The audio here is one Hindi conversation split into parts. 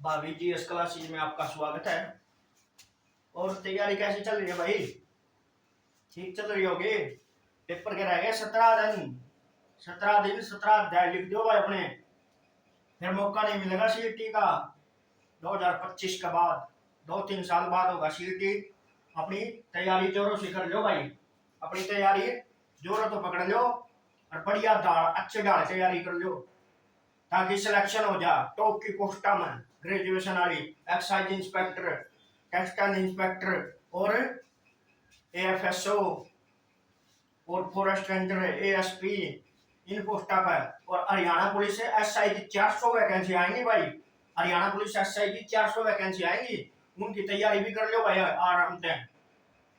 भाभी जी एस क्लासेज में आपका स्वागत है। और तैयारी कैसी चल रही है भाई? ठीक चल रही होगी। पेपर के रह गए 17 दिन। 17 दिन 17 अध्याय लिख दो भाई अपने, फिर मौका नहीं मिलेगा सीईटी का। 2025 के बाद 2-3 साल बाद होगा सीईटी। अपनी तैयारी जोरों से कर लो भाई। अपनी तैयारी जोरों तो पकड़ लो और बढ़िया अच्छे ढाल तैयारी कर लो ताकि सिलेक्शन हो जा टॉप की पोस्टा में। ग्रेजुएशन वाली एक्साइज इंस्पेक्टर, टेक्सटाइल इंस्पेक्टर और एएफएसओ और फॉरेस्ट रेंजर एएसपी, इन पोस्टा पर। और हरियाणा पुलिस से एसआई की 400 वैकेंसी आएंगी भाई। हरियाणा पुलिस एसआई की 400 वैकेंसी आएंगी, उनकी तैयारी भी कर लो भाई आराम से।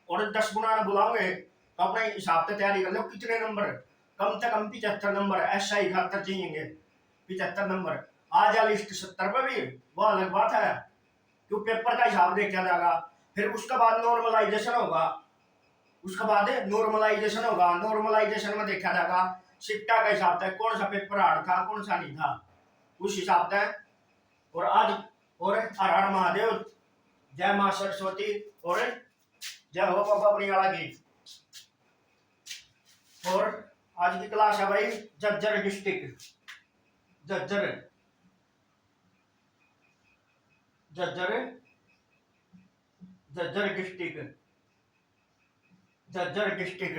और 10 गुना बुलाओगे तो अपने हिसाब से तैयारी कर लो। कितने नंबर? कम से कम 75 नंबर एसआई खातर चाहिए। 75 नंबर आ जा लिस्ट 70 पे भी वो अलग बात है, क्यों पेपर का हिसाब देखा जाएगा। फिर उसके बाद नॉर्मलाइजेशन होगा। नॉर्मलाइजेशन में देखा जाएगा शिफ्टा का हिसाब था, कौन सा पेपर हार्ड था कौन सा नहीं था, उस हिसाब से। और आज और हर हर महादेव, जय मां सरस्वती और जय हो बाबा बनियाला की। और आज की क्लास है भाई Jhajjar district, Jhajjar Jhajjar Jhajjar district, Jhajjar district.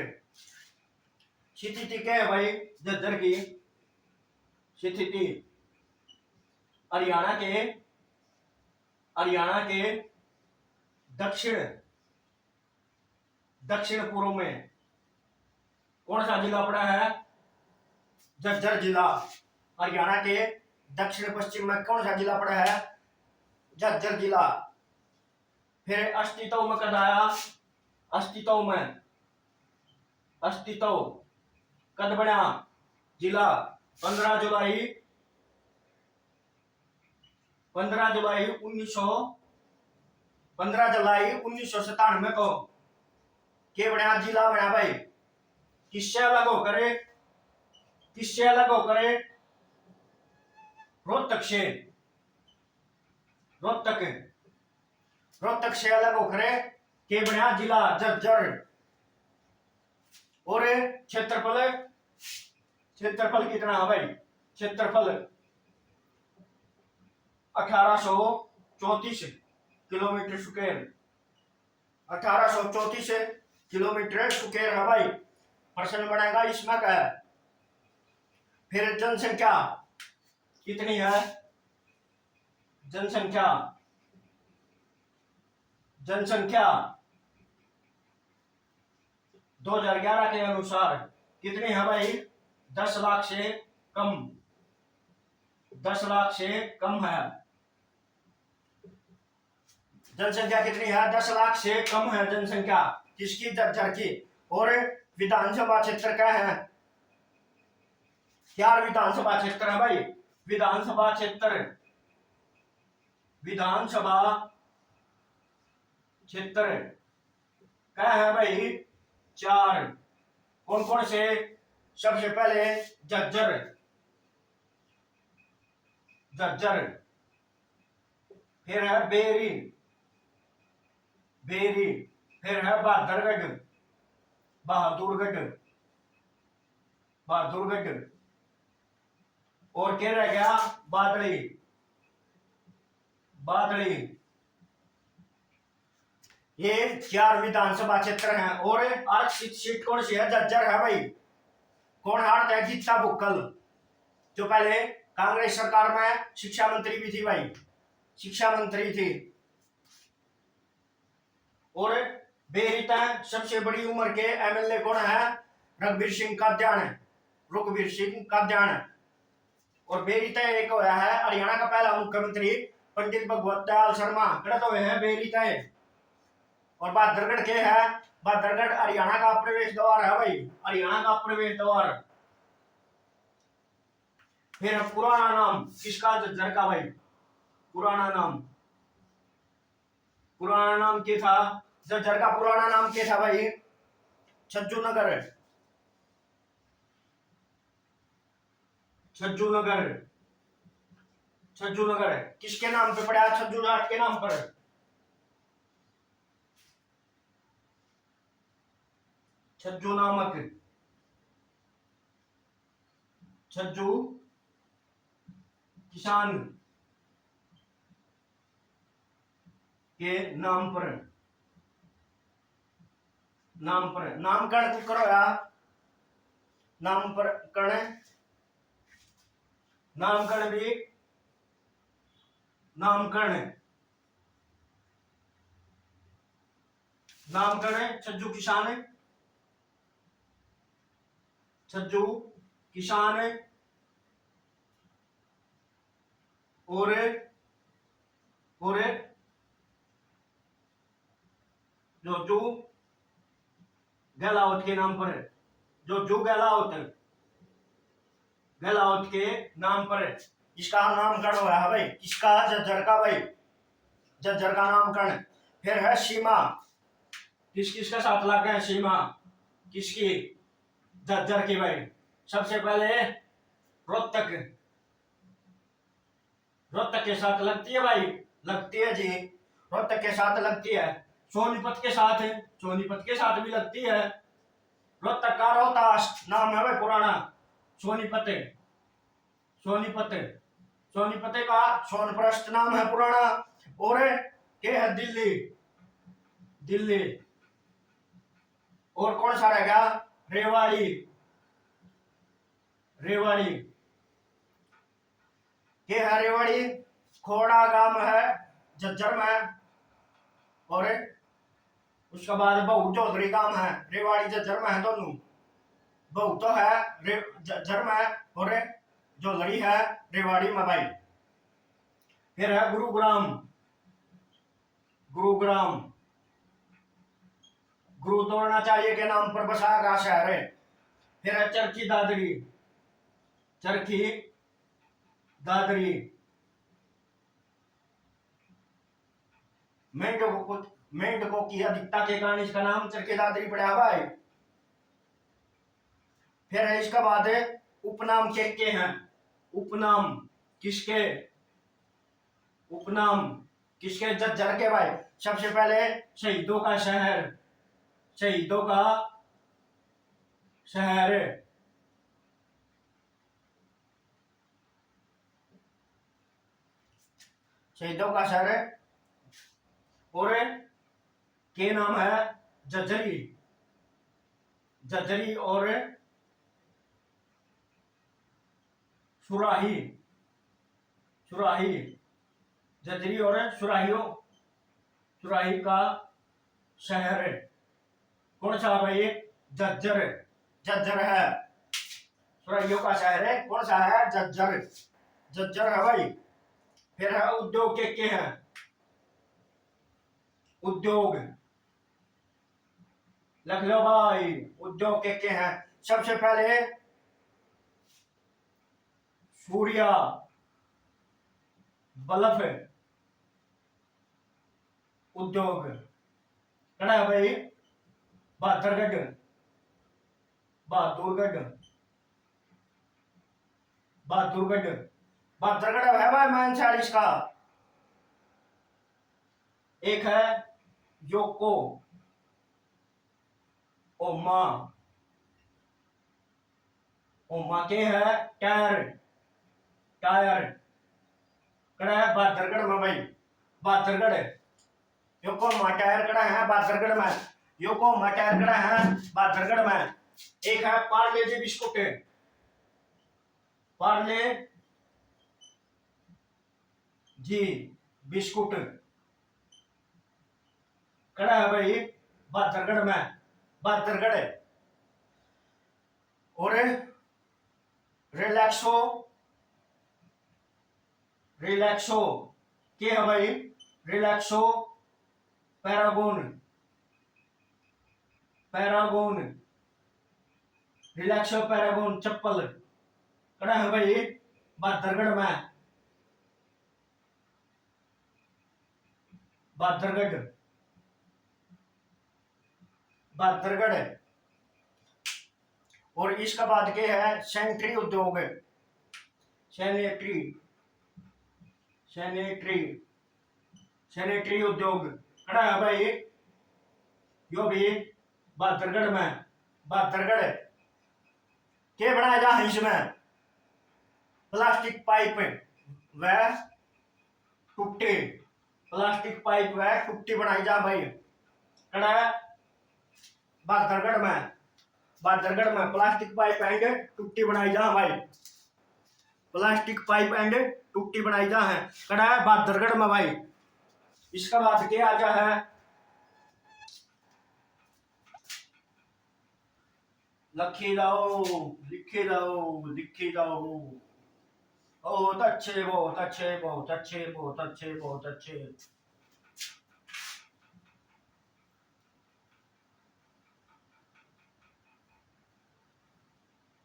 स्थिति क्या है भाई झज्जर की? स्थिति हरियाणा के दक्षिण पूर्व में कौन सा जिला पड़ा है? झज्जर जिला। हरियाणा के दक्षिण पश्चिम में कौन सा जिला पड़ा है? झज्जर जिला। फिर अस्तित्व में कद आया? अस्तित्व कद बना जिला? 15 जुलाई 1997 को के बना जिला बना भाई। किससे अलग होकर? रोहतक से अलग होकर के बना जिला झज्जर। और क्षेत्रफल कितना है भाई? क्षेत्रफल 1834 किलोमीटर स्क्वायर। 1834 किलोमीटर स्क्वायर है भाई। प्रश्न बनेगा इसमें क्या है? फिर जनसंख्या कितनी है? जनसंख्या 2011 के अनुसार कितनी है भाई? 10 लाख से कम। 10 लाख से कम है जनसंख्या। कितनी है? 10 लाख से कम है जनसंख्या। किसकी? झज्जर की। और विधानसभा क्षेत्र क्या है? 4 विधानसभा क्षेत्र है भाई। विधानसभा क्षेत्र क्या है भाई? 4। कौन कौन से? सबसे पहले झज्जर, फिर है बेरी, फिर है बहादुरगढ़, और क्या रह गया? बादली। ये 4 विधानसभा क्षेत्र हैं। और आरक्षित सीट कौन सी है? झज्जर है भाई। कौन हारता है? गीता बुक्कल, जो पहले कांग्रेस सरकार में शिक्षा मंत्री भी थी भाई, शिक्षा मंत्री थी। और बेरीता सबसे बड़ी उम्र के एमएलए कौन है? रघुवीर सिंह काद्यान। और बेरीता एक होया है हरियाणा का पहला मुख्यमंत्री पंडित भगवत दयाल शर्मा, गलत हुए हैं बेरीता। और बहादुरगढ़ के है? बहादुरगढ़ हरियाणा का प्रवेश द्वार है भाई, हरियाणा का प्रवेश द्वार। फिर पुराना नाम किसका? झज्जर का भाई। पुराना नाम क्या था? झज्जर का पुराना नाम क्या था भाई? छज्जू नगर। छज्जू नगर है, किसके नाम पे पड़ा है? छज्जू जाट के नाम पर है। छज्जू नामक, छज्जू किसान के नाम पर, नाम पर नामकरण करो यार, नाम पर करण, नामकरण भी, नामकरण, नामकरण छज्जू किसान, छज्जू किसान और जो गहलावत के नाम पर है, जो गहलावत के नाम पर है। इसका नामकरण हुआ है भाई, किसका? झज्जर का भाई, झज्जर का नामकरण। फिर है सीमा, किस किसका साथ लग गया? सीमा किसकी? झज्जर की भाई। सबसे पहले रोहतक, रोहतक के साथ लगती है भाई, लगती है जी, रोहतक के साथ लगती है। सोनीपत के साथ, सोनीपत के साथ भी लगती है। रोहतक का रोहतास नाम है भाई पुराना, सोनीपत, सोनीपत, सोनीपत का सोनप्रस्थ नाम है पुराना। और के है दिल्ली, दिल्ली। और कौन सा रहेगा? रेवाड़ी, रेवाड़ी के है रेवाड़ी। खोड़ा गांव है झज्जर में। और उसके बाद बहु चौधरी गांव है, रेवाड़ी झज्जर में है दोनों। बहु तो है झज्जर में और चौधरी है रेवाड़ी में भाई। फिर है गुरुग्राम, गुरुग्राम गुरु द्रोणाचार्य के नाम पर बसाया गया शहर है। फिर है चरखी दादरी, चरखी दादरी। मेंढकों की अधिकता के कारण इसका नाम चरखी दादरी पड़ा है भाई। फिर है इसका बाद उपनाम के हैं, उपनाम किसके? उपनाम किसके? झज्जर के भाई। सबसे पहले शहीदों का शहर, शहीदों का शहर, शहीदों का शहर। और के नाम है झज्जरी, झज्जरी और सुराही, सुराही, झज्जरी और सुराहियों, सुराही का शहर। कौन सा भाई? झज्जर, झज्जर है, सुराहियों का शहर है। कौन सा है? झज्जर, झज्जर है भाई। फिर है उद्योग के हैं, उद्योग लख लो भाई, उद्योग के हैं। सबसे पहले सूर्या बल्फ उद्योग कड़ा है भाई। बहादुरगढ़, बहादुरगढ़, बहादुरगढ़, बहादुरगढ़ है भाई मान 40 का। एक है योको ओमा, ओमा के है टायर, टायर कड़ा है बहादुरगढ़ में भाई, बहादुरगढ़। योको टायर कड़ा है बहादुरगढ़ में, योको टायर कड़ा है बहादुरगढ़ में। एक है पार्ले जी बिस्कुट, पार्ले जी बिस्कुट कड़ा है भाई बहादुरगढ़ में, बहादुरगढ़। और रिलैक्सो, रिलैक्सो के है भाई, रिलैक्सो पैरागोन, पैरागोन, रिलैक्सो पैरागोन चप्पल कड़ा है भाई बहादुरगढ़ में, बहादुरगढ़, बहादुरगढ़। और इसका बाद के है सैनिटरी उद्योग, सैनिटरी, सैनिटरी सैनिटरी उद्योग खड़ा है भाई, यो भी बहादुरगढ़ के बनाया जा है इसमें प्लास्टिक पाइप व टुट्टी, प्लास्टिक पाइप व टुट्टी बनाई जा भाई, खड़ा है बहादुरगढ़ में प्लास्टिक पाइप एंड टुट्टी बनाई जा भाई, प्लास्टिक पाइप एंड टुट्टी बनाई जा है, खड़ा है बहादुरगढ़ में भाई। इसका बाद क्या आ जा है लिखी जाओ लिखी जाओ। बहुत अच्छे बहुत अच्छे बहुत अच्छे बहुत अच्छे बहुत अच्छे।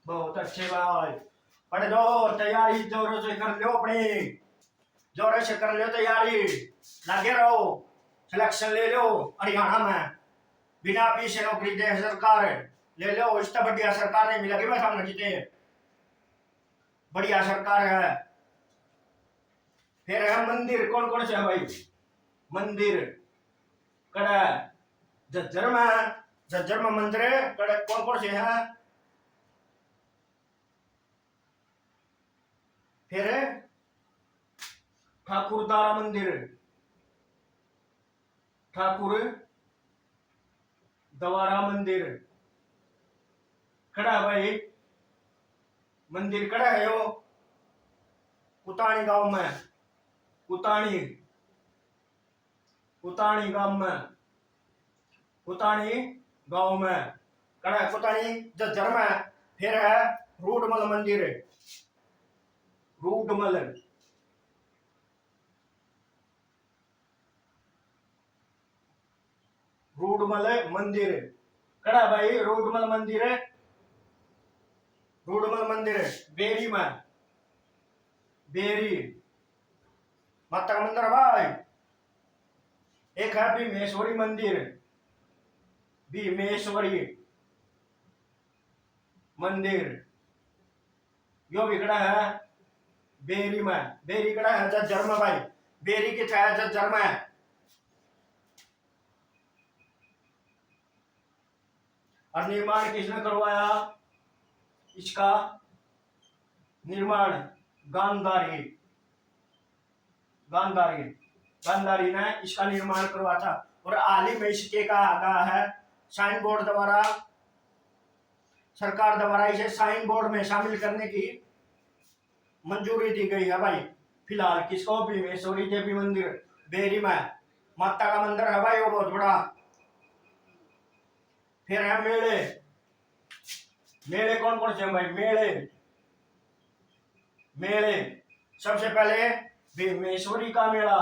बहुत अच्छे भाई, पढ़ लो, तैयारी जोरों से कर लो, अपनी जोरों से कर लो तैयारी, लगे रहो, सिलेक्शन ले लो हरियाणा में, बिना पीछे नौकरी दे सरकार ले लो, इससे बढ़िया सरकार नहीं मिलेगी बस हमने जीते, बढ़िया सरकार है। फिर है मंदिर, कौन कौन से है भाई मंदिर, कड़ा झज्जर में मंदिर है, कड़ा कौन कौन से हैं, फिर ठाकुरद्वारा मंदिर, ठाकुर द्वारा मंदिर खड़ा है भाई, मंदिर खड़ा है वो कुताणी गांव में, कुताणी गांव में खड़ा है, कुताणी झज्जर में। फिर है रूडमल मंदिर, रूडमल मंदिर खड़ा भाई, रूडमल मंदिर बेरी में, बेरी माता का मंदिर भाई। एक है भीमेश्वरी मंदिर, भीमेश्वरी मंदिर यो भी खड़ा है बेरी में, बेरी खड़ा है झज्जर में भाई, बेरी की छाया झज्जर में। और निर्माण किसने करवाया, इसका निर्माण गांधारी ने इसका निर्माण करवाया था। और हाल ही में इसके कहा गया है साइन बोर्ड द्वारा, सरकार द्वारा इसे साइन बोर्ड में शामिल करने की मंजूरी दी गई है भाई। फिलहाल किसको, भीमेश्वरी देवी मंदिर बेरी में, माता का मंदिर है भाई वो बहुत बड़ा। फिर है मेले, मेले कौन कौन से हैं भाई, मेले सबसे पहले भीमेश्वरी का मेला,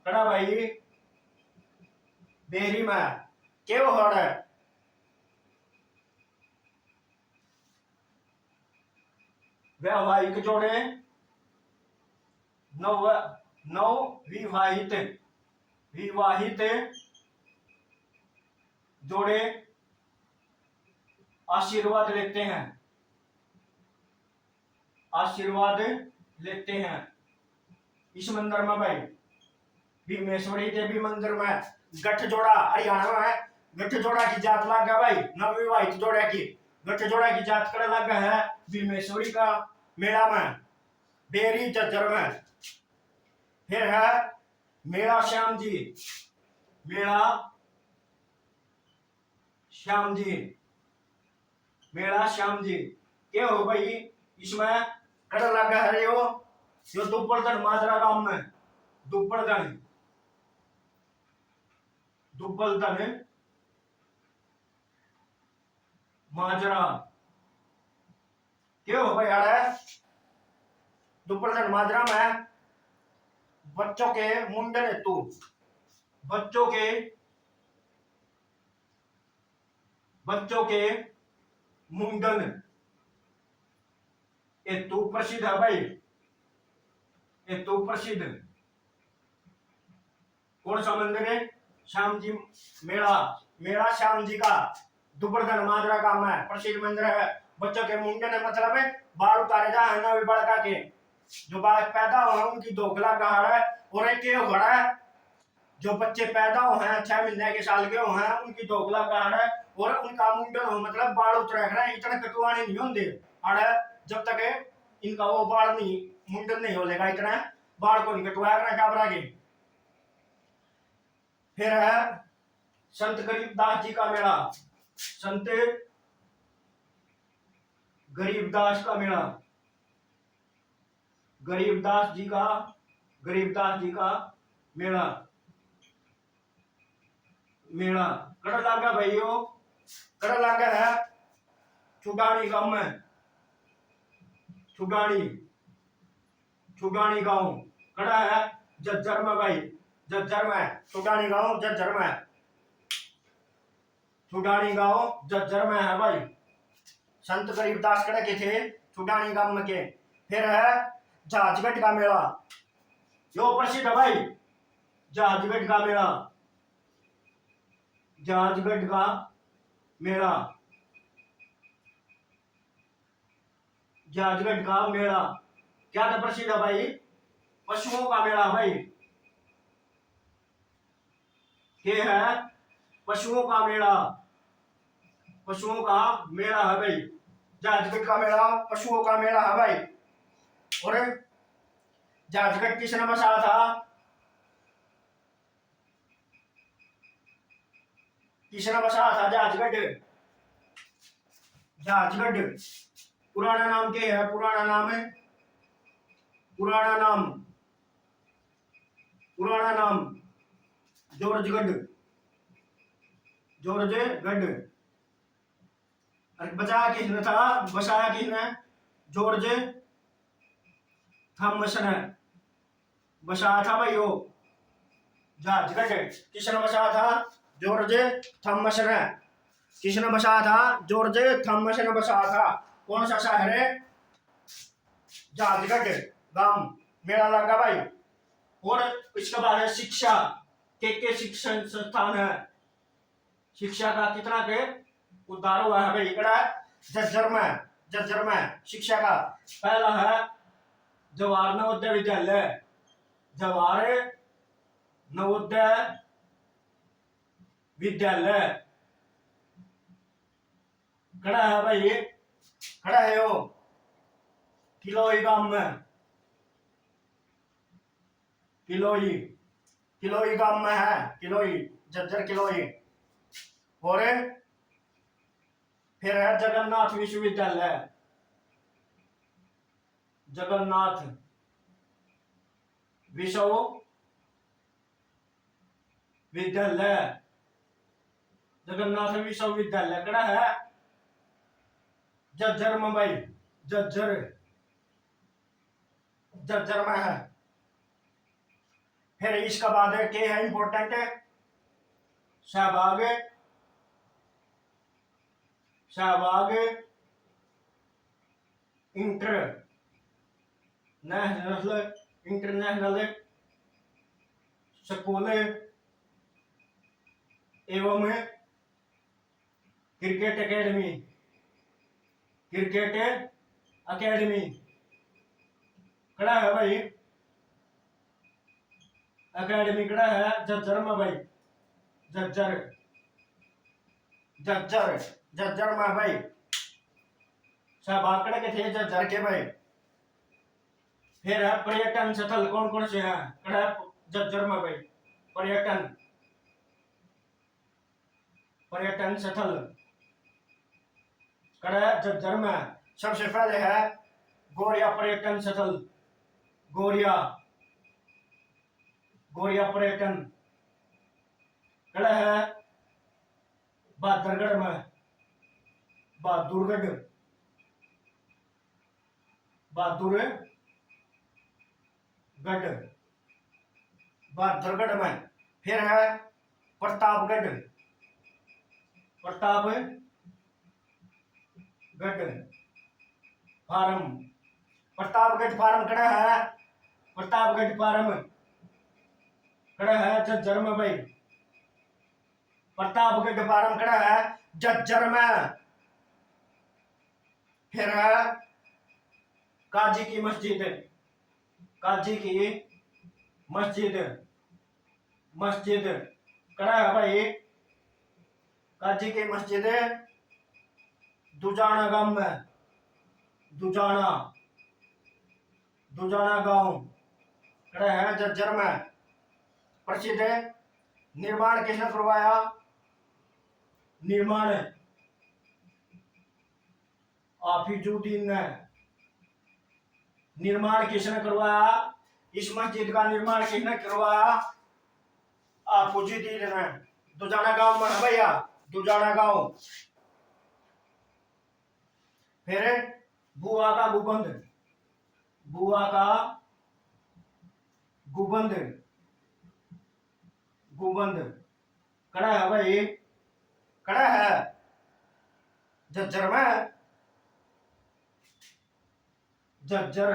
खड़ा भाई बेरी में, क्यों हड़ है वैवाहिक जोड़े, विवाहित जोड़े आशीर्वाद लेते हैं इस मंदिर में भाई, भीमेश्वरी देवी मंदिर में। गठ जोड़ा हरियाणा में, गठ जोड़ा की जात लग गया भाई, नवविवाहित जोड़ा की गठ जोड़ा की जात कर लग गया है भीमेश्वरी का मेला में, बेरी झज्जर में। फिर है मेला श्याम जी क्या हो भाई, इसमें कड़ लगा है यो दुब्बड़दन माजरा गांव में, दुब्बड़दन माजरा क्यों हो भाई यार, दुब्बड़दन माजरा में बच्चों के मुंडन हेतु, बच्चों के मुंडन हेतु प्रसिद्ध है भाई, हेतु प्रसिद्ध कौन सा मंदिर है, श्याम जी मेला श्याम जी का दुब्बड़दन माजरा गांव में प्रसिद्ध मंदिर है, बच्चों के मुंडन मतलब बाल उतारे जा है ना बालका के, जो बालक पैदा हुए उनकी दोगला गहाड़ है। और एक ये घड़ा है, जो बच्चे पैदा हुए हैं 6 महीने के साल के हुए हैं उनकी दोगला गहाड़ है। और उनका मुंडन हो मतलब बाल उतरे हैं, इतने कटवाने नहीं होंगे अड़े, जब तक इनका वो बाल नहीं मुंडन नहीं हो लेगा, इतना बाल को नहीं कटवाया करना चाबरा के। फिर है संत गरीबदास जी का मेला, संत गरीबदास का मेला, गरीबदास जी का, गरीबदास जी का मेला, मेला कड़ा लागा भाइयों, कड़ा लागा है छुडानी गांव में, छुडानी, छुडानी गांव कड़ा है जज्जर में भाई, जज्जर में छुडानी गांव, जज्जर में, छुडानी गांव जज्जर में है भाई। संत गरीबदास कड़े के थे छुडानी गांव में के। फिर है जहाजगढ़ का मेला, यो प्रसिद्ध है भाई, जहाजगढ़ का मेला, जहाजगढ़ का मेला, जहाजगढ़ का मेला क्या था प्रसिद्ध है भाई, पशुओं का मेला भाई, ये है पशुओं का मेला, पशुओं का मेला है भाई, जहाजगढ़ का मेला पशुओं का मेला है भाई। और जहाजगढ़ किसने बसाया था, किसने बसाया था जहाजगढ़, जहाजगढ़ पुराना नाम क्या है, पुराना नाम है, पुराना नाम, पुराना नाम जॉर्जगढ़, जॉर्जगढ़। बचाया किसने था, बसाया किसने, जॉर्ज थॉमस ने बसाया था भाई वो जहाजगढ़, किसने बसाया था, जॉर्ज थॉमस ने, किसने बसाया था, जॉर्ज थॉमस ने बसाया था। कौन सा शहर है, जहाजगढ़ गांव मेला लगा भाई। और इसके बाद है शिक्षा, के शिक्षण संस्थान है, शिक्षा का कितना के उद्धार हुआ है भाई, इकड़ा जज्जर में, जज्जर में शिक्षा का पहला है जवाहर नवोदय विद्यालय, जवाहर नवोदय विद्यालय खड़ा है भाई, खड़ा है वो किलोई गांव में, किलोई, किलोई गांव में है, किलोई जज्जर किलोई। और फिर है जगन्नाथ विश्वविद्यालय, जगन्नाथ विश्वविद्यालय, जगन्नाथ विश्वविद्यालय कड़ा है जज्जर में भाई, जज्जर, जज्जर में है। फिर इसका बाद के है इंपॉर्टेंट है Shahbag, Shahbag international, international school एवं क्रिकेट एकेडमी, क्रिकेट एकेडमी कड़ा है भाई, एकेडमी कड़ा है जज्जर में भाई, जज्जर, जज्जर, जज्जर में भाई, शाहबाग कड़ा के थे जज्जर के भाई। फिर है पर्यटन स्थल, कौन कौन से हैं, कड़ा जज्जर में भाई, पर्यटन, पर्यटन स्थल कड़ा जज्जर में। सबसे पहले है गोरिया पर्यटन स्थल, गोरिया, गोरिया पर्यटन कड़ा है बहादुरगढ़ में, बहादुरगढ़, बहादुरगढ़, बहादुरगढ़ में। फिर है प्रतापगढ़, प्रतापगढ़ फार्म, प्रतापगढ़ फार्म कड़ा है, प्रतापगढ़ फार्म कड़ा है जज्जर में भाई, प्रतापगढ़ फार्म कड़ा है जज्जर में, फिर है काजी की मस्जिद, काजी की मस्जिद, मस्जिद कड़ा है भाई, काजी की मस्जिद दुजाना गांव में, दुजाना, दुजाना गांव कड़ा है जज्जर में प्रसिद्ध है। निर्माण किसने करवाया? निर्माण आफिजुद्दीन ने। निर्माण किसने करवाया? इस मस्जिद का निर्माण किसने करवाया? आफिजुद्दीन ने। दुजाना गांव में है भैया, दुजाना गांव। फिर बुआ का गुबंद, बुआ का गुबंद, गुबंद कड़ा है भाई, कड़ा है झज्जर में, झज्जर।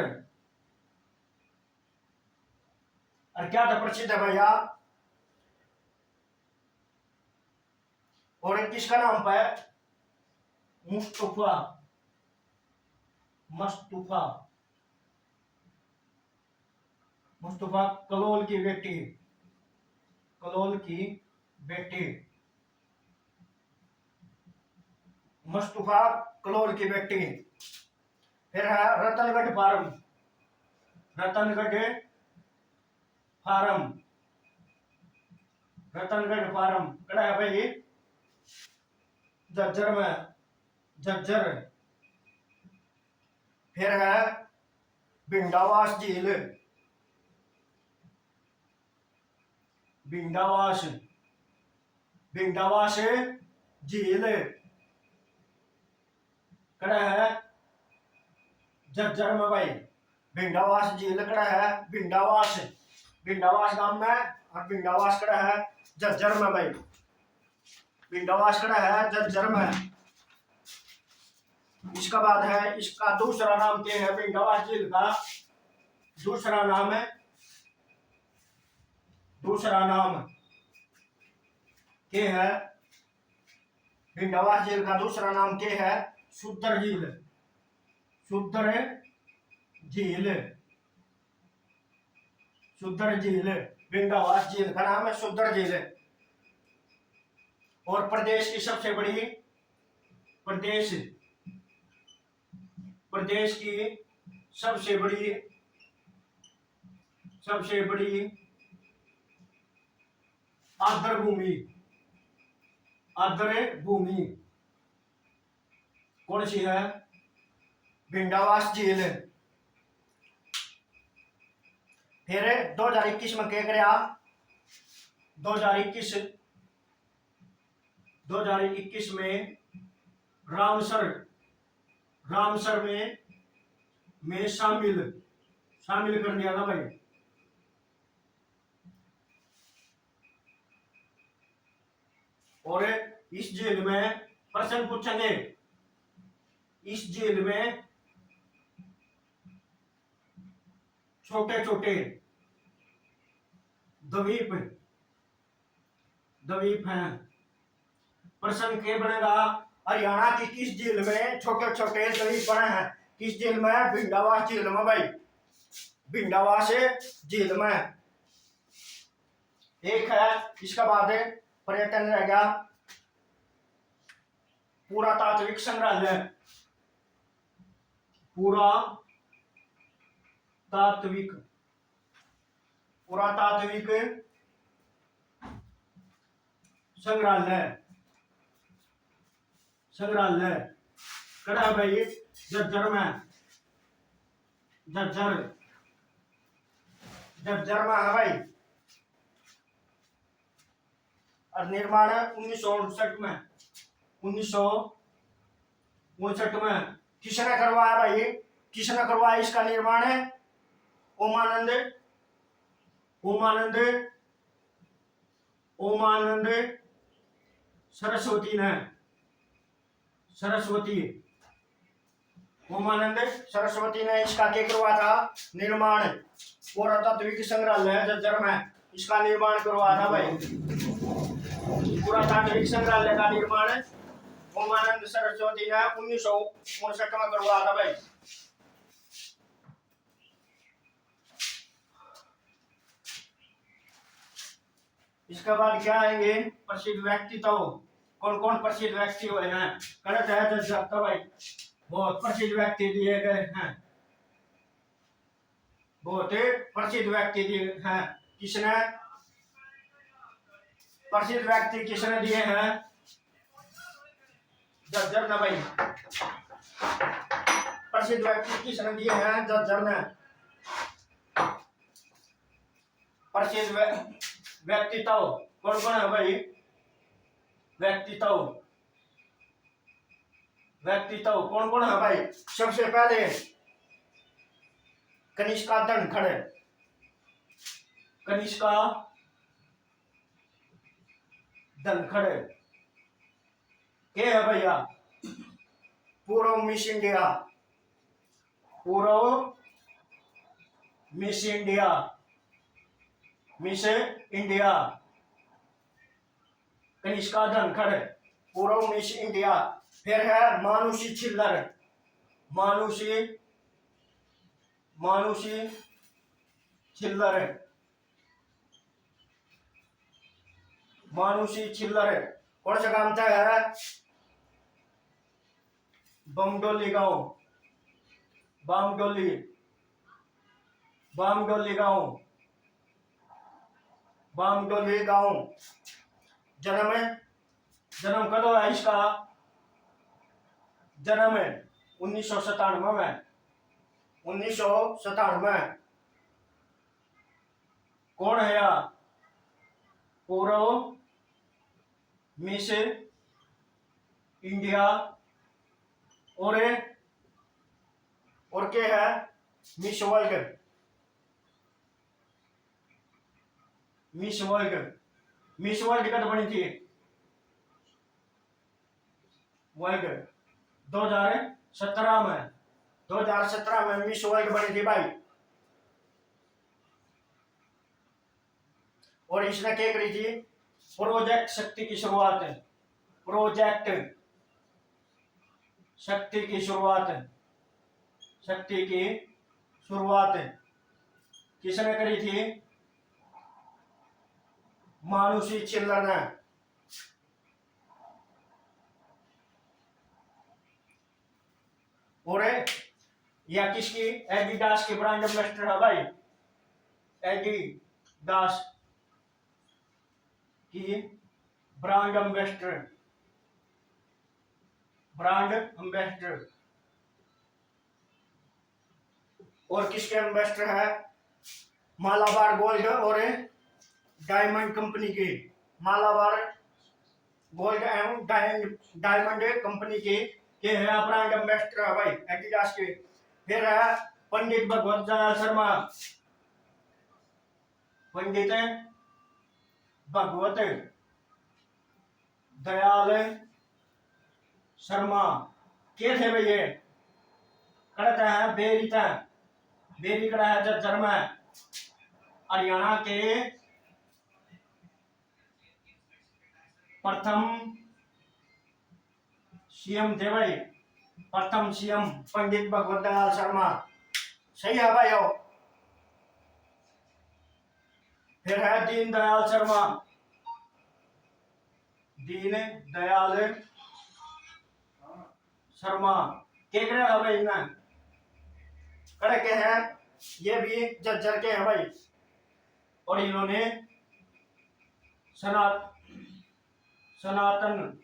और क्या था प्रसिद्ध है भैया? और किसका नाम पे? मुस्तफा, मुस्तफा, मुस्तफा कलोल की बेटी, कलोल की बेटी, मुस्तफा कलोल की बेटी। फिर है Ratangarh farm, Ratangarh farm, Ratangarh farm कड़ा है भाई झज्जर में, झज्जर। फिर है भिंडावास झील, भिंडावास, भिंडावास झील कड़ा है झज्जर में भाई। भिंडावास झील कड़ा है, भिंडावास, भिंडावास गांव में, और भिंडावास कड़ा है झज्जर में भाई, भिंडावास कड़ा है झज्जर में। इसका बाद है, इसका दूसरा नाम क्या है? भिंडावास झील का दूसरा नाम है, दूसरा नाम क्या है? भिंडावास झील का दूसरा नाम क्या है? सुद्दर झील, सुद्दर झील, सुद्दर झील। भिंडावास झील का नाम है सुद्दर झील। और प्रदेश की सबसे बड़ी, प्रदेश, प्रदेश की सबसे बड़ी, सबसे बड़ी आर्द्र भूमि, आर्द्र भूमि कौन सी है? भिंडावास झील। फिर 2021 में क्या कराया? 2021, 2021 में रामसर, रामसर में शामिल, शामिल कर दिया था भाई। और इस झील में प्रश्न पूछेंगे, इस झील में छोटे छोटे द्वीप, द्वीप हैं। प्रश्न क्या बनेगा? हरियाणा की किस झील में छोटे छोटे द्वीप बने हैं? किस झील में? भिंडावास झील में भाई, भिंडावास झील में। एक है, इसका बाद पर्यटन रह गया पुरातात्विक संग्रहालय, पुरातात्विक, पुरातात्विक संग्रहालय, संग्रहालय कड़ा भाई झज्जर में, झज्जर, झज्जर में है भाई। और निर्माण 1959 में, 1959 में किसने करवाया भाई? किसने करवाया इसका निर्माण? है ओमानंद, ओमानंद, ओमानंद सरस्वती ने, सरस्वती, ओमानंद सरस्वती ने इसका क्या करवाया था? निर्माण। पुरातात्विक संग्रहालय झज्जर में इसका निर्माण करवाया था भाई, पुरातात्विक संग्रहालय का निर्माण ओमानंद सरस्वती ने 1959 में करवाया था भाई। इसके बाद क्या आएंगे, प्रसिद्ध व्यक्ति तो कौन कौन प्रसिद्ध व्यक्ति हुए हैं, कहते हैं तो भाई बहुत प्रसिद्ध व्यक्ति दिए गए हैं, बहुत प्रसिद्ध व्यक्ति दिए हैं। किसने प्रसिद्ध व्यक्ति किसने दिए हैं, जज्जर ने भाई। प्रसिद्ध व्यक्ति किसने दिए हैं, जज्जर ने। प्रसिद्ध व्यक्तित्व कौन कौन है भाई, व्यक्तित्व व्यक्तित्व कौन कौन है भाई। सबसे पहले कनिष्का धनखड़, कनिष्का धनखड़ के है भैया, पूर्व मिस इंडिया, पूर्व miss India, miss India Kanishka Dhankhar, पूर्व मिस इंडिया। फिर है मानुषी छिल्लर, मानुषी छिल्लर, मानुषी छिल्लर कौन सा काम था है, बमडोली गांव, बामडोली, बामडोली गांव, बामडोली गांव। जन्म कब है इसका, जन्म 1997 में, 1997। कौन है या, पूर्व मिस इंडिया और क्या है, miss world, miss world, miss world कब बनी थी, वर्ल्ड 2017 में, 2017 में मिस वर्ल्ड बनी थी भाई। और इसने क्या करी थी, प्रोजेक्ट शक्ति की शुरुआत, प्रोजेक्ट शक्ति की शुरुआत, शक्ति की शुरुआत किसने करी थी, मानुषी छिल्लर ने। और या किसकी, एडिडास के ब्रांड एम्बेसडर है भाई, एडिडास की ब्रांड एम्बेसडर, ब्रांड एम्बेसडर। और किसके एम्बेसडर है, मालाबार गोल्ड और डायमंड कंपनी की, Malabar gold and diamond company की के है ब्रांड एम्बेसडर है भाई एडिडास के। फिर है पंडित भगवत दयाल शर्मा, पंडित भगवत दयाल शर्मा के थे भाई, ये करते हैं बेरी था, बेरी कड़ा है जज्जर में, हरियाणा के प्रथम सीएम थे भाई, प्रथम सीएम पंडित भगवत दयाल शर्मा। सही है भाई। हो फिर है दीन दयाल शर्मा, दीन दयाल शर्मा के है भाई ना, कड़े के हैं, ये भी जज्जर के हैं भाई। और इन्होंने सनातन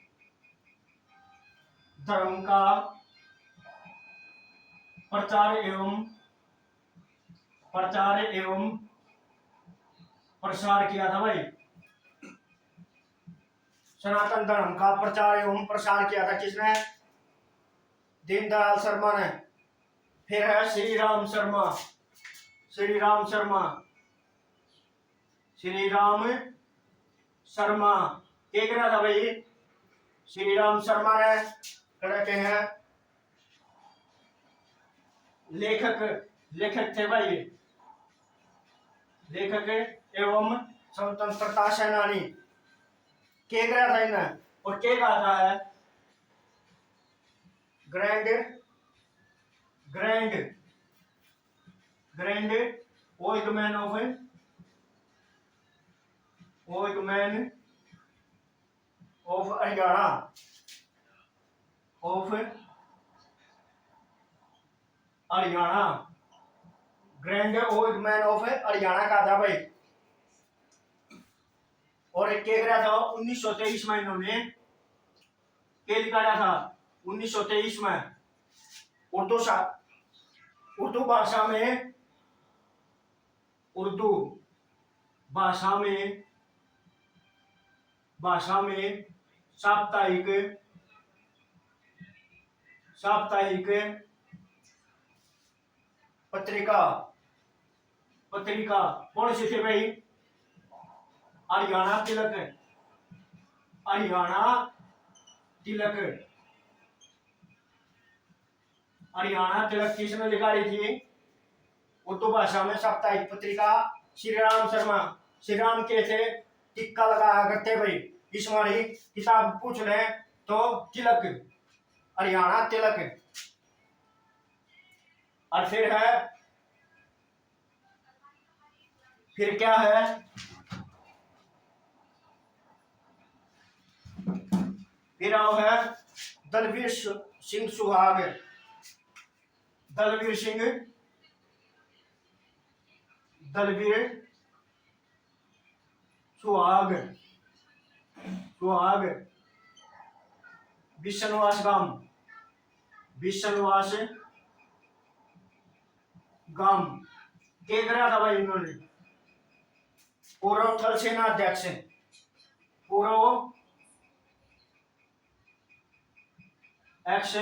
धर्म का प्रचार एवं प्रसार किया था भाई, सनातन धर्म का प्रचार एवं प्रसार किया था किसने, दीनदयाल शर्मा ने। फिर है श्री राम शर्मा, श्री राम शर्मा, श्री राम शर्मा क्या करा था भाई, श्री राम शर्मा ने कहते हैं लेखक थे भाई, लेखक एवं स्वतंत्रता सेनानी। क्या करा था इन्हें और क्या कहा था है, grand grand grand old man of Haryana of Haryana grand old man of Haryana का था भाई। और एक क्या करा था 1923 में इन्होंने क्या निकाला था 1923 में उर्दू भाषा में उर्दू भाषा में साप्ताहिक साप्ताहिक पत्रिका कौन सी थी भाई हरियाणा तिलक हरियाणा तिलक किसने निकाली थी उर्दू भाषा में साप्ताहिक पत्रिका श्री राम शर्मा। श्री राम के थे टिक्का लगाया करते भाई इस हमारी किताब पूछ ले तो तिलक हरियाणा तिलक। और फिर क्या है फिर आओ है दलवीर सिंह सुहाग दलवीर सुहाग बिशनवास गांव क्या करा था भाई इन्होंने पूर्व थल सेना अध्यक्ष पूर्व ex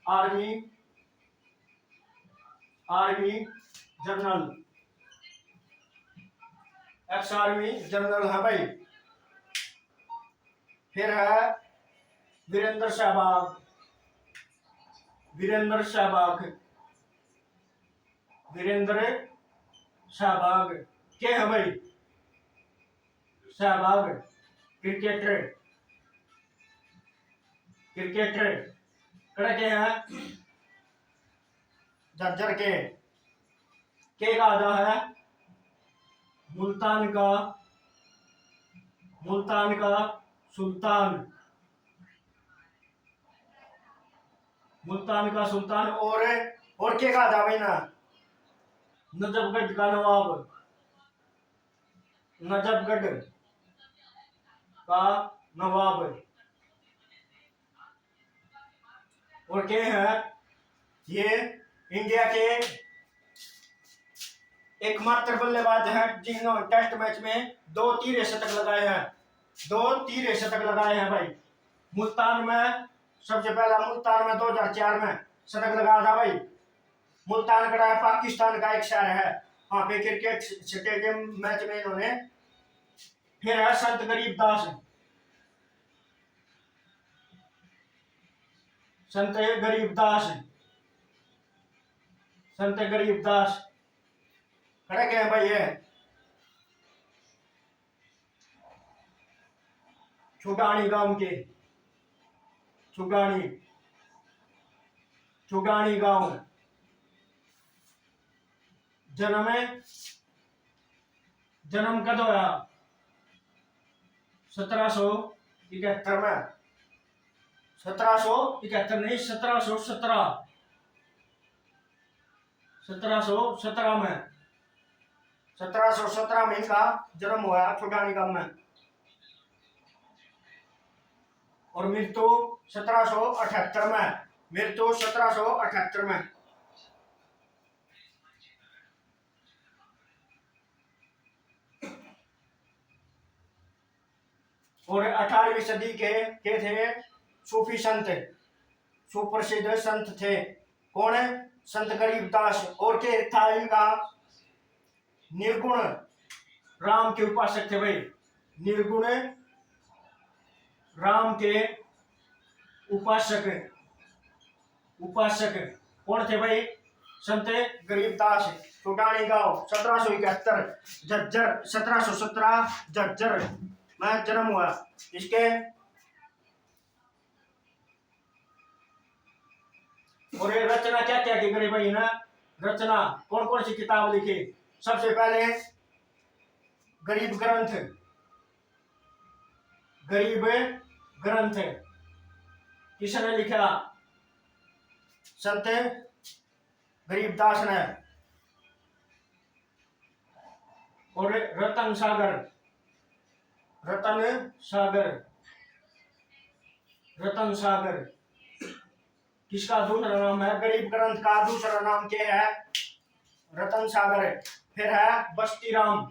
army general ex army general है भाई। फिर है वीरेंद्र सहवाग क्या है भाई सहवाग क्रिकेटर कड़ा के हैं झज्जर के कहा है मुल्तान का सुल्तान और क्या कहा था भाई ना नजफगढ़ का नवाब और क्या है ये इंडिया के एकमात्र बल्लेबाज हैं जिन्होंने टेस्ट मैच में 2 तीरे शतक लगाए हैं भाई। मुल्तान में सबसे पहला 2004 में शतक लगाया था भाई। मुल्तान कड़ा है पाकिस्तान का एक शहर है वहां पे क्रिकेट स्टेडियम मैच में इन्होंने। फिर है संत गरीबदास खड़े क्या है भाई ये छुगानी गांव के छुगानी गांव जन्म कद होया 1771 में 1771 नहीं 1717 में 1717 में इनका जन्म हुआ छुटानी गांव में और मृत्यु 1778 में और 18वीं सदी के थे सूफी संत सुप्रसिद्ध संत थे कौन संत गरीबदास और के था इनका निर्गुण राम के उपासक थे भाई। निर्गुण राम के उपासक कौन थे भाई संत गरीबदास। टोटानी गांव 1771 झज्जर 1717 झज्जर में जन्म हुआ इसके। और ये रचना क्या क्या की करे भाई ना, रचना कौन कौन सी किताब लिखी? सबसे पहले गरीब ग्रंथ, गरीब ग्रंथ किसने लिखा? संत गरीबदास ने। और रतन सागर, रतन सागर, रतन सागर किसका दूसरा नाम है? गरीब ग्रंथ का दूसरा नाम क्या है? रतन सागर। फिर है बस्ती राम,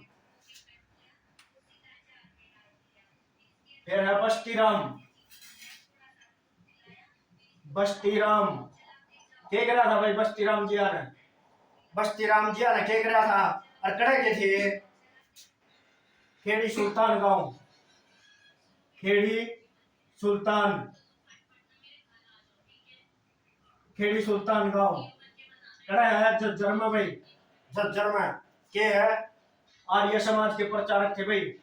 फिर है बस्ती राम, बस्ती राम क्या करा था भाई? बस्ती राम जी ने, बस्ती राम जी ने क्या करा था? और कड़े के थे खेड़ी सुल्तान गांव, खेड़ी सुल्तान, खेड़ी सुल्तान गांव कड़ा है झज्जर में भाई, झज्जर में के है आर्य समाज के प्रचारक थे भाई,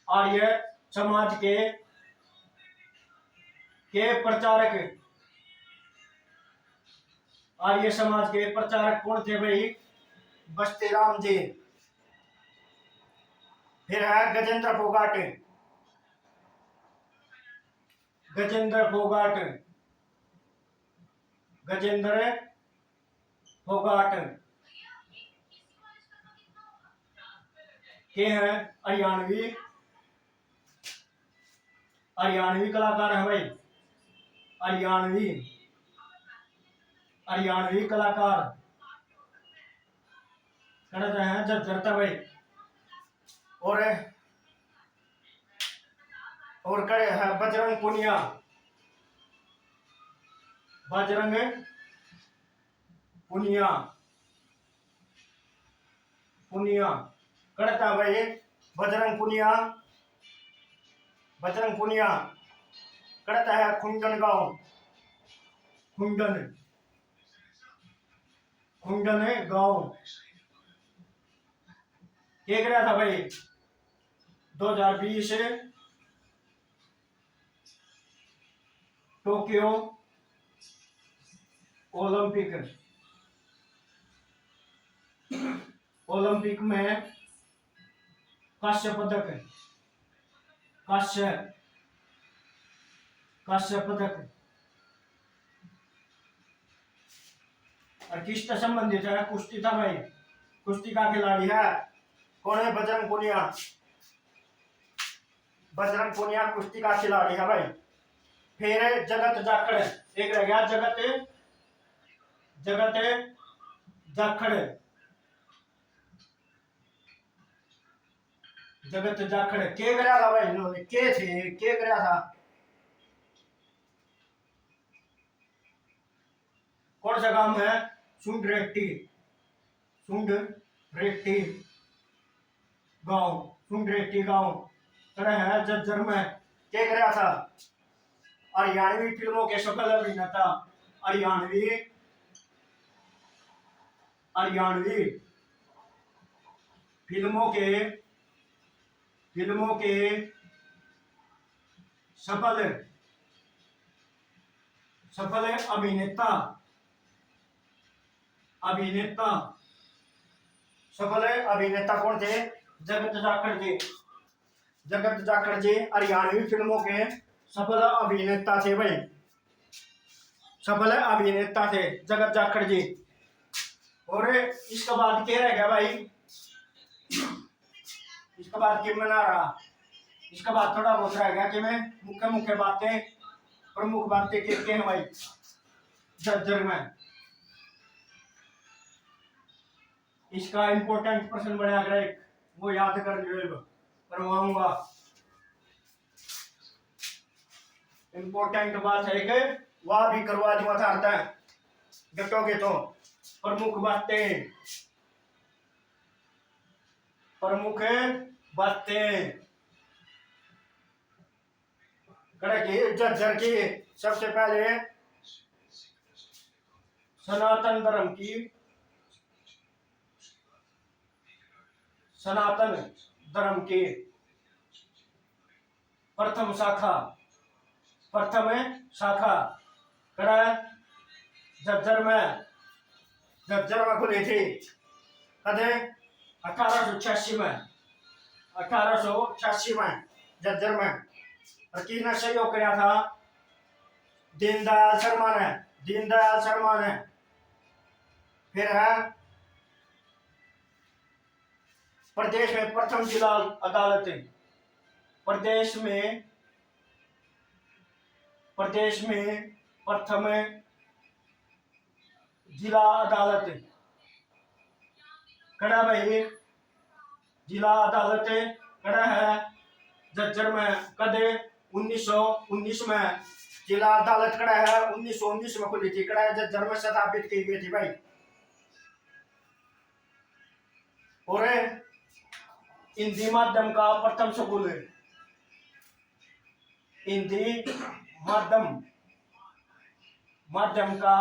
आर्य समाज के प्रचारक, आर्य समाज के प्रचारक कौन थे भाई? बस्ती राम जी। फिर है गजेंद्र फोगाट, गजेंद्र फोगाट, गजेंद्र फोगाट के हैं हरियाणवी, हरियाणवी कलाकार है भाई, हरियाणवी, हरियाणवी कलाकार कहते हैं झज्जर भाई। और कड़े है बजरंग पुनिया, बजरंग पुनिया, पुनिया करता भाई बजरंग पुनिया, बजरंग पुनिया करता है खुंडन गांव, खुंडन, खुंडन गांव क्या करा था भाई? 2020 टोक्यो ओलंपिक, ओलंपिक में कांस्य पदक, कांस्य, कांस्य पदक और किससे संबंधित है? कुश्ती था भाई, कुश्ती का खिलाड़ी है कौन है? बजरंग पुनिया, बजरंग पुनिया कुश्ती का खिलाड़ी है भाई। फिर जगत जाखड़ एक रह गया, जगत, जगत जाखड़, जगत जाखड़ के करा था भाई? इन्होंने के थे, के करा था? कौन सा गांव है? सुंड रेट्टी, सुंड रेट्टी गांव, सुंड रेट्टी गांव खड़ा है झज्जर में क्या करा था? हरियाणवी फिल्मों के सफल अभिनेता, हरियाणवी, हरियाणवी फिल्मों के, फिल्मों के सफल, सफल अभिनेता, अभिनेता सफल अभिनेता कौन थे? जगत जाखड़ जी, जगत जाखड़ जी हरियाणवी फिल्मों के सफल अभिनेता थे भाई, सफल अभिनेता थे जगत जाखड़ जी। और इसके बाद क्या रह गया भाई? इसके बाद क्या मना रहा? इसके बाद थोड़ा बहुत रह गया कि मैं मुख्य मुख्य बातें, प्रमुख बातें कहते हैं भाई झज्जर में। इसका इंपॉर्टेंट प्रश्न बना ग्रेट वो याद करवाऊंगा। इंपॉर्टेंट बात है कि वह भी करवा दूंगा था डटोगे तो। प्रमुख बातें, प्रमुख बातें झज्जर की सबसे पहले सनातन धर्म की, सनातन धर्म की प्रथम शाखा, प्रथम शाखा कड़ा झज्जर में खुली थी कदे 1886 में 1886 में झज्जर में। और किसने सहयोग किया था? दीनदयाल शर्मा ने। फिर है प्रदेश में प्रथम जिला अदालत, प्रदेश में प्रथम जिला अदालत कड़ा भाई, जिला अदालत कड़ा है झज्जर में। कदे 1919 में जिला अदालत कड़ा है 1919 में खुली थी। कड़ा है झज्जर में स्थापित की गई थी भाई। और हिंदी माध्यम का प्रथम स्कूल, हिंदी माध्यम का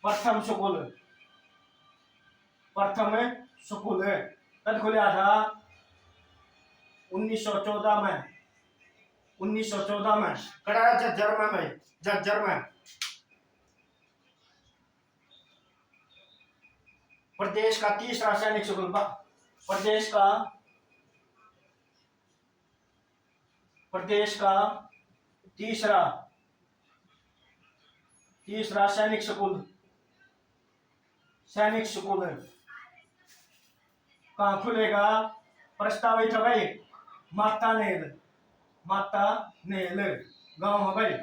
प्रथम स्कूल कब खुला था? 1914 में। 1914 में कड़ा झज्जर में भाई, झज्जर में। प्रदेश का तीसरा सैनिक स्कूल, प्रदेश का तीसरा सैनिक स्कूल कहाँ खुलेगा? प्रस्तावित है भाई माता नेल गांव है भाई।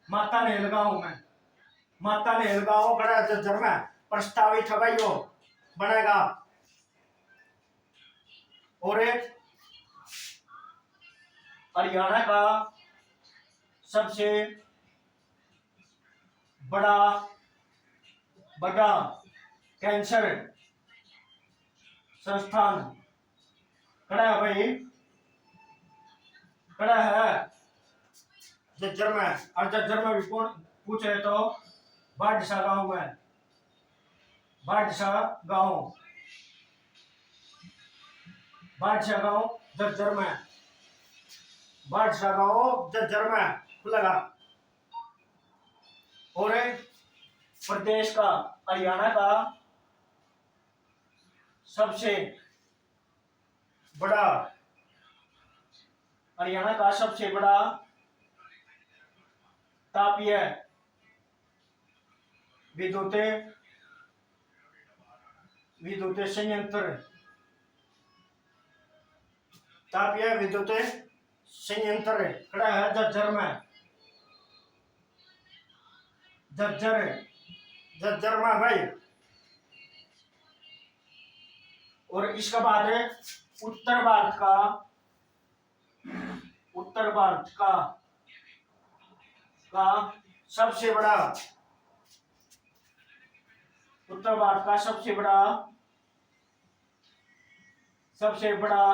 माता नेल गांव बड़ा झज्जर में प्रस्तावित है भाई, वो बनेगा। और हरियाणा का सबसे बड़ा कैंसर संस्थान कड़ा है भाई, कड़ा है झज्जर में। और झज्जर में भी कौन पूछ रहे तो बाढ़सा गांव में, बाढ़सा गांव झज्जर में, बाढ़सा गांव झज्जर में खुलेगा। और प्रदेश का हरियाणा का सबसे बड़ा तापीय विद्युत संयंत्र, तापीय विद्युत संयंत्र खड़ा है झज्जर में। झज्जर में भाई। और इसके बाद उत्तर भारत का सबसे बड़ा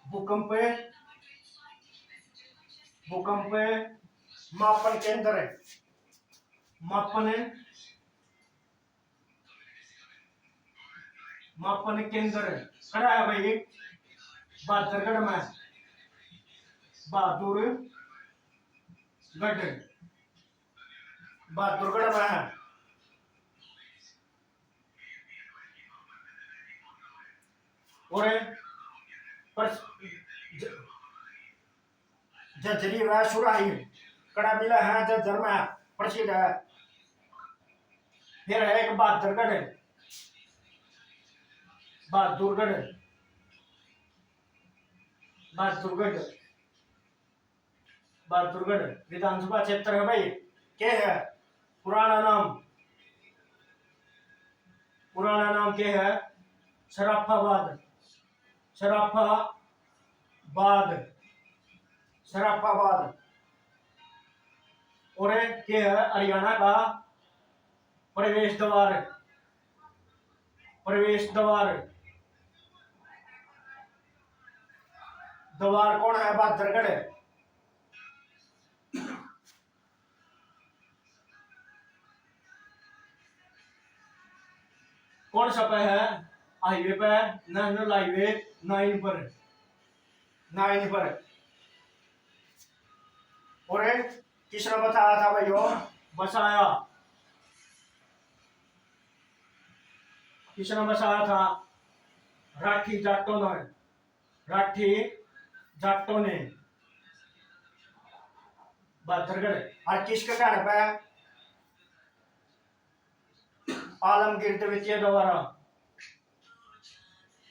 भूकंप मापन केंद्र खड़ा है भाई बहादुरगढ़ में। बहादुरगढ़ में है। और झज्जरी व सुराही कड़ा मिला है झज्जर में प्रसिद्ध है। फिर है एक बहादुरगढ़ विधानसभा क्षेत्र है भाई। क्या है पुराना नाम क्या है? शराफाबाद। और क्या है? हरियाणा का प्रवेश द्वार कौन है? बहादुरगढ़। कौन सा पे है? हाईवे पे, नेशनल हाईवे 9 पर। और किसने बताया था भाई? बसाया, किसने बसाया था? राठी जाटों ने, राठी जाटों ने बहादुरगढ़। और किसके कहने पे? आलमगीर द्वितीय द्वारा,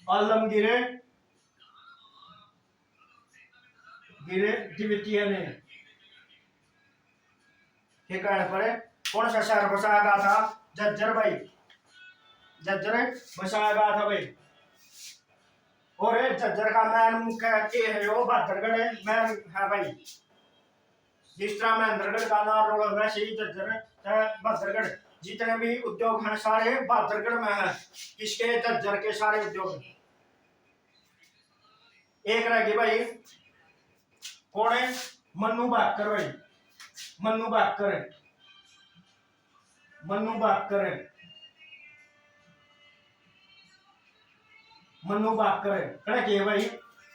आलमगीर द्वितीय ने के कहने पर कौन सा शहर बसाया गया था? झज्जर भाई, झज्जर बसाया गया था भाई। और झज्जर का मैन मुख्य है वो बहादुरगढ़ मैन है भाई। जिस तरह महेंद्रगढ़ का नाम रोड वैसे ही झज्जर बहादुरगढ़, जितने भी उद्योग हैं सारे बहादुरगढ़ में है। किसके? झज्जर के सारे उद्योग। एक रहेगी भाई, कौन है? मन्नू भास्कर भाई, मन्नू भास्कर, मन्नू भास्कर, मन्नू भास्कर कड़ा के भाई।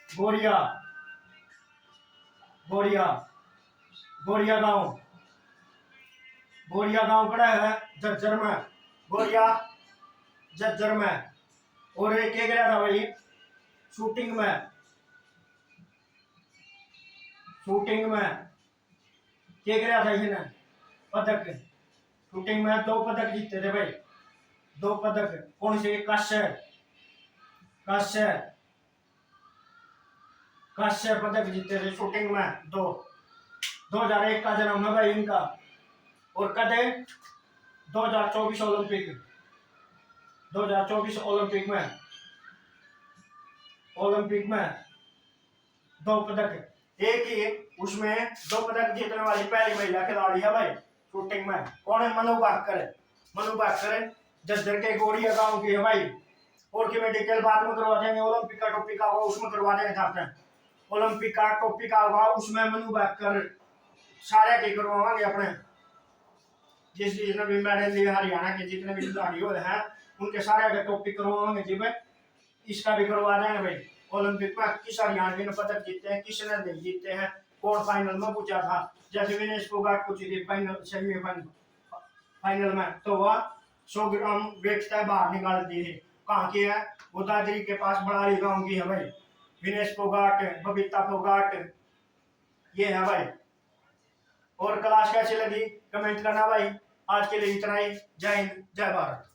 गोरिया, गोरिया, गोरिया गांव, गोरिया गांव कड़ा है? झज्जर में, गोरिया झज्जर में। और एक गया था भाई शूटिंग में, शूटिंग में क्या गया था इसने? पदक, शूटिंग में 2 पदक जीते थे भाई, 2 पदक। कौन से? कांस्य, कांस्य, कांस्य पदक जीते थे शूटिंग में 2। 2001 का जन्म है भाई इनका। और कद 2024 ओलंपिक, 2024 ओलंपिक में, ओलंपिक में 2 पदक। एक ही उसमें 2 पदक जीतने वाली पहली महिला खिलाड़ी है भाई शूटिंग में। कौन है? मनु भास्कर, मनु भास्कर झज्जर के गोरिया गांव की है भाई। और की मेडिकल बाद में करवा देंगे। ओलंपिक का टॉपिक होगा उसमें करवा देंगे आपने। ओलंपिक का टॉपिक होगा उसमें मनु भास्कर सारे के करवाएंगे अपने। जिसने भी मेडल लिए हरियाणा के जितने भी खिलाड़ी हैं उनके सारे के टॉपिक करवाएंगे जी भाई। इसका भी करवा देंगे भाई। ओलंपिक में किस हरियाणवी ने पदक जीते हैं, किसने नहीं जीते हैं, कौन फाइनल में पूछा था। जैसे विनेश फोगाट पूछी थी फाइनल, सेमीफाइनल, फाइनल में तो वह 100 ग्राम वेट से बाहर निकाल दी है। कहाँ की है? वो दादरी के पास बड़ाली गांव की है भाई। विनेश फोगाट, बबीता फोगाट, ये है भाई। और क्लास कैसी लगी कमेंट करना भाई। आज के लिए इतना ही। जय हिंद, जय भारत।